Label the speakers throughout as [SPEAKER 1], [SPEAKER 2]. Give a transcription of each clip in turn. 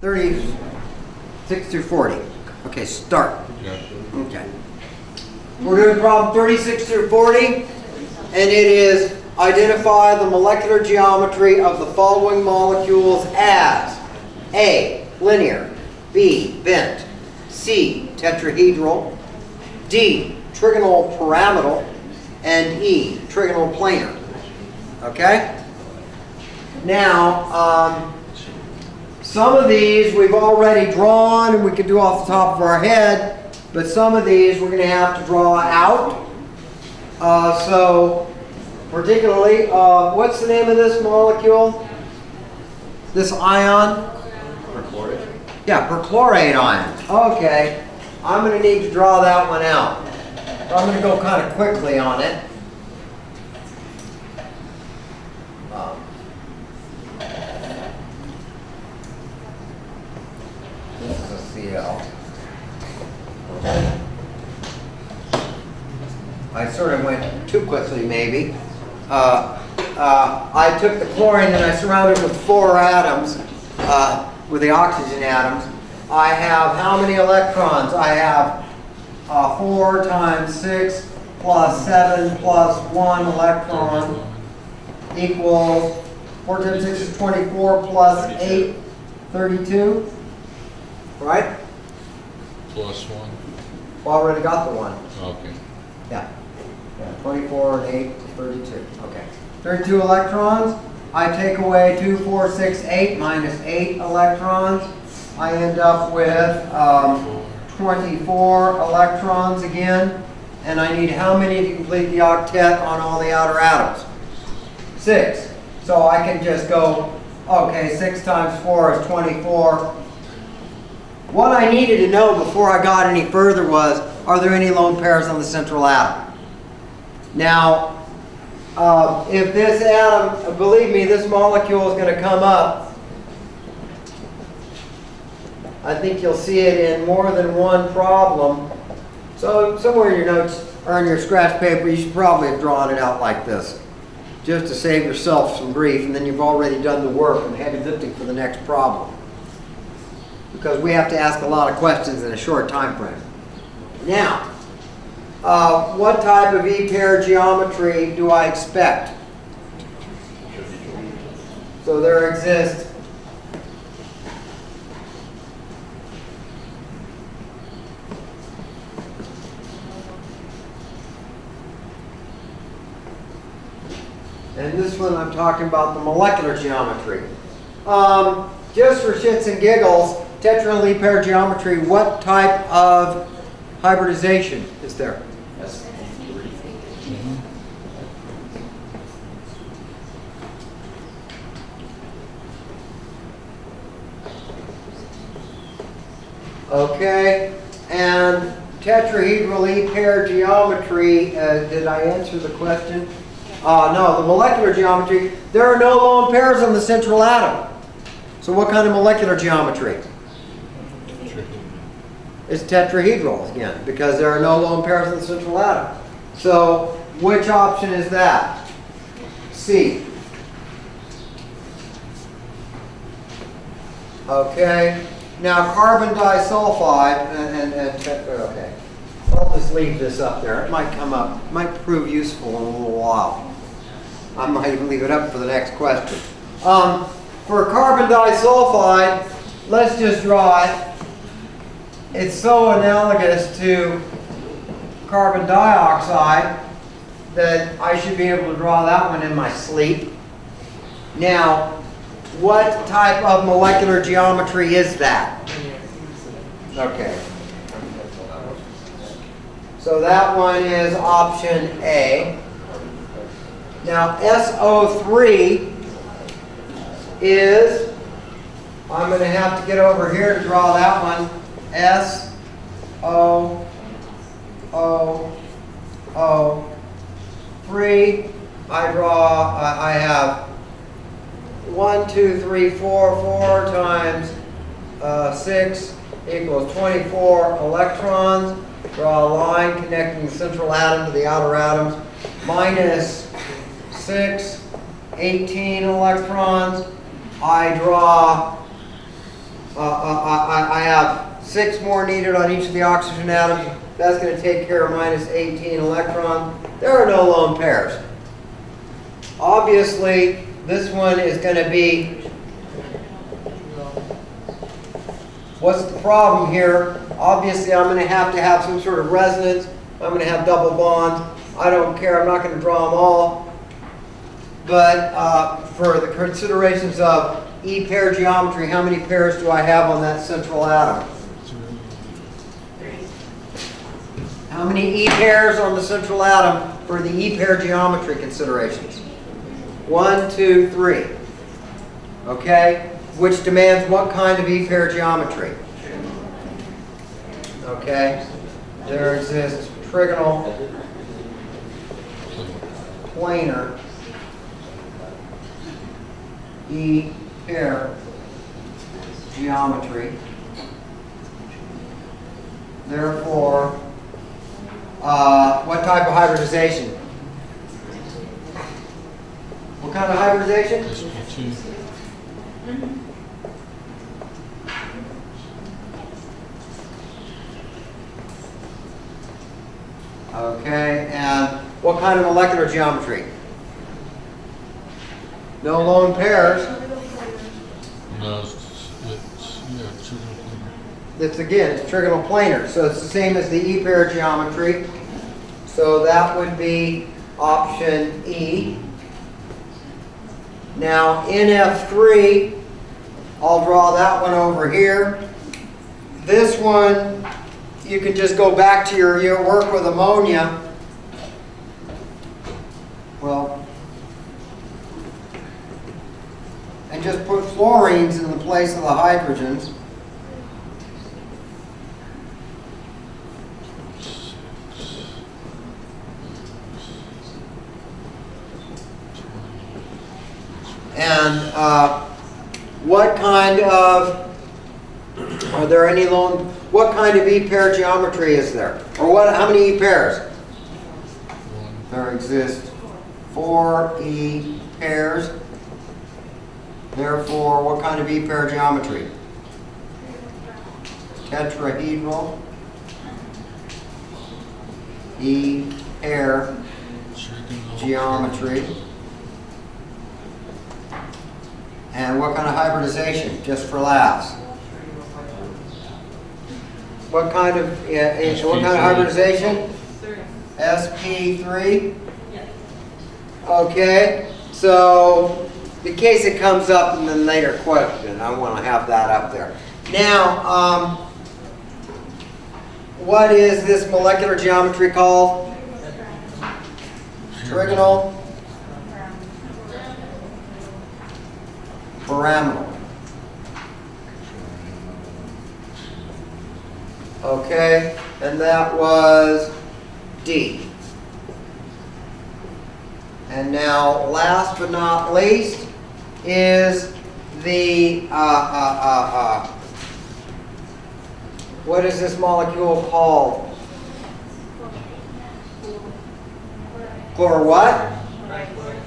[SPEAKER 1] 36 through 40. Okay, start.
[SPEAKER 2] Yeah.
[SPEAKER 1] Okay. We're doing problem 36 through 40, and it is identify the molecular geometry of the following molecules as A, linear, B, bent, C, tetrahedral, D, trigonal pyramidal, and E, trigonal planar. Okay? Now, some of these we've already drawn and we could do off the top of our head, but some of these we're going to have to draw out. So, particularly, what's the name of this molecule? This ion?
[SPEAKER 2] Perchlorate?
[SPEAKER 1] Yeah, perchlorate ion. Okay. I'm going to need to draw that one out. So I'm going to go kind of quickly on it. This is a Cl. I sort of went too quickly, maybe. I took the chlorine and I surrounded it with 4 atoms, with the oxygen atoms. I have how many electrons? I have 4 times 6 plus 7 plus 1 electron equals 4 times 6 is 24 plus 8, 32. Right?
[SPEAKER 2] Plus 1.
[SPEAKER 1] Well, I already got the 1.
[SPEAKER 2] Okay.
[SPEAKER 1] Yeah. 24 and 8 is 32. Okay. 32 electrons. I take away 2, 4, 6, 8 minus 8 electrons. I end up with 24 electrons again. And I need how many to complete the octet on all the outer atoms? 6. So I can just go, okay, 6 times 4 is 24. What I needed to know before I got any further was, are there any lone pairs on the central atom? Now, if this atom, believe me, this molecule is going to come up. I think you'll see it in more than one problem. So somewhere in your notes or in your scratch paper, you should probably have drawn it out like this, just to save yourself some grief, and then you've already done the work and the heavy lifting for the next problem. Because we have to ask a lot of questions in a short time frame. Now, what type of E-pair geometry do I expect? So there exists and this one I'm talking about the molecular geometry. Just for shits and giggles, tetrahedral E-pair geometry, what type of hybridization is there? Okay, and tetrahedral E-pair geometry, did I answer the question? No, the molecular geometry, there are no lone pairs on the central atom. So what kind of molecular geometry? It's tetrahedral again, because there are no lone pairs on the central atom. So which option is that? C. Okay. Now carbon disulfide okay. I'll just leave this up there. It might come up, might prove useful in a little while. I might even leave it up for the next question. For carbon disulfide, let's just draw it. It's so analogous to carbon dioxide that I should be able to draw that one in my sleep. Now, what type of molecular geometry is that? Okay. So that one is option A. Now, SO3 is, I'm going to have to get over here to draw that one. SO3. I have 1, 2, 3, 4, 4 times 6 equals 24 electrons. Draw a line connecting the central atom to the outer atoms. Minus 6, 18 electrons. I draw I have 6 more needed on each of the oxygen atoms. That's going to take care of minus 18 electrons. There are no lone pairs. Obviously, this one is going to be, what's the problem here? Obviously, I'm going to have some sort of resonance. I'm going to have double bonds. I don't care. I'm not going to draw them all. But for the considerations of E-pair geometry, how many pairs do I have on that central atom? How many E-pairs on the central atom for the E-pair geometry considerations? 1, 2, 3. Okay? Which demands what kind of E-pair geometry? Okay? There exists trigonal, planar, E-pair geometry. Therefore, what type of hybridization? What kind of hybridization?
[SPEAKER 2] SP2.
[SPEAKER 1] Okay, and what kind of molecular geometry? No lone pairs.
[SPEAKER 2] No, yeah, trigonal planar.
[SPEAKER 1] It's trigonal planar, so it's the same as the E-pair geometry. So that would be option E. Now NF3, I'll draw that one over here. This one, you can just go back to your work with ammonia. Well, and just put fluorines in the place of the hydrogens. And what kind of, are there any lone, what kind of E-pair geometry is there? Or how many E-pairs? There exist 4 E-pairs. Therefore, what kind of E-pair geometry? Tetrahedral E-pair geometry. And what kind of hybridization? Just for laughs. What kind of hybridization? SP3. Okay. So, in case it comes up in the later question, I want to have that up there. Now, what is this molecular geometry called? Trigonal pyramidal. Okay, and that was D. And now, last but not least, is the what is this molecule called? What?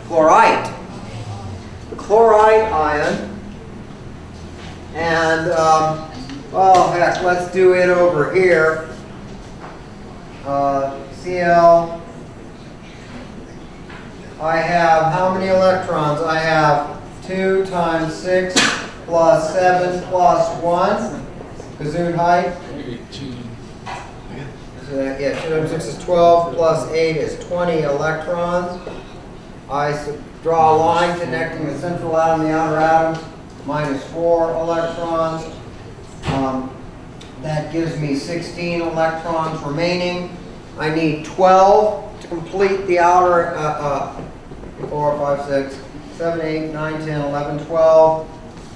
[SPEAKER 1] Chlorite. The chlorite ion. And well, heck, let's do it over here. Cl. I have how many electrons? I have 2 times 6 plus 7 plus 1. Gesundheit.
[SPEAKER 2] 18.
[SPEAKER 1] Yeah, 2 times 6 is 12 plus 8 is 20 electrons. I draw a line connecting the central atom and the outer atom, minus 4 electrons. That gives me 16 electrons remaining. I need 12 to complete the outer 4, 5, 6, 7, 8, 9, 10, 11, 12,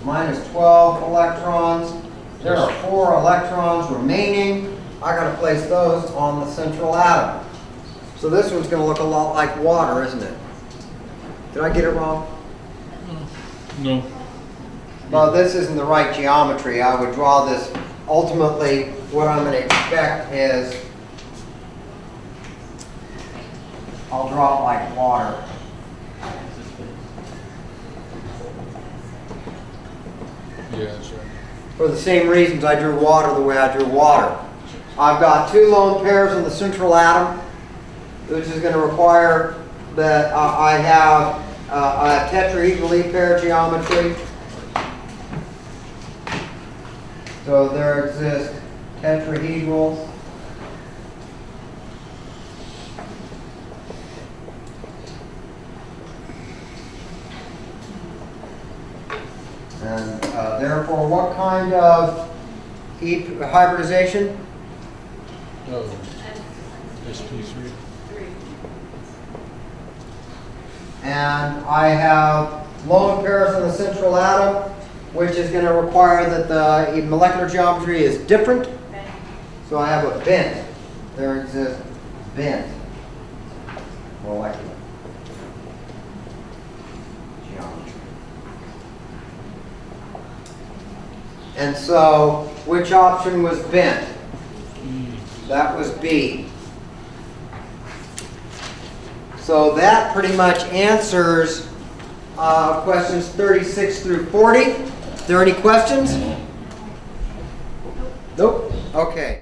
[SPEAKER 1] minus 12 electrons. There are 4 electrons remaining. I got to place those on the central atom. So this one's going to look a lot like water, isn't it? Did I get it wrong?
[SPEAKER 2] No.
[SPEAKER 1] Well, this isn't the right geometry. I would draw this. Ultimately, what I'm going to expect is I'll draw it like water.
[SPEAKER 2] Yeah, that's right.
[SPEAKER 1] for the same reasons I drew water the way I drew water. I've got two lone pairs on the central atom, which is going to require that I have tetrahedral pair geometry. So there exist tetrahedrals. And therefore, what kind of hybridization?
[SPEAKER 2] Oh, SP3.
[SPEAKER 1] And I have lone pairs in the central atom, which is going to require that the molecular geometry is different. So I have a bent. There exists bent molecular geometry. And so, which option was bent? That was B. So that pretty much answers questions 36 through 40. Are there any questions? Nope. Okay.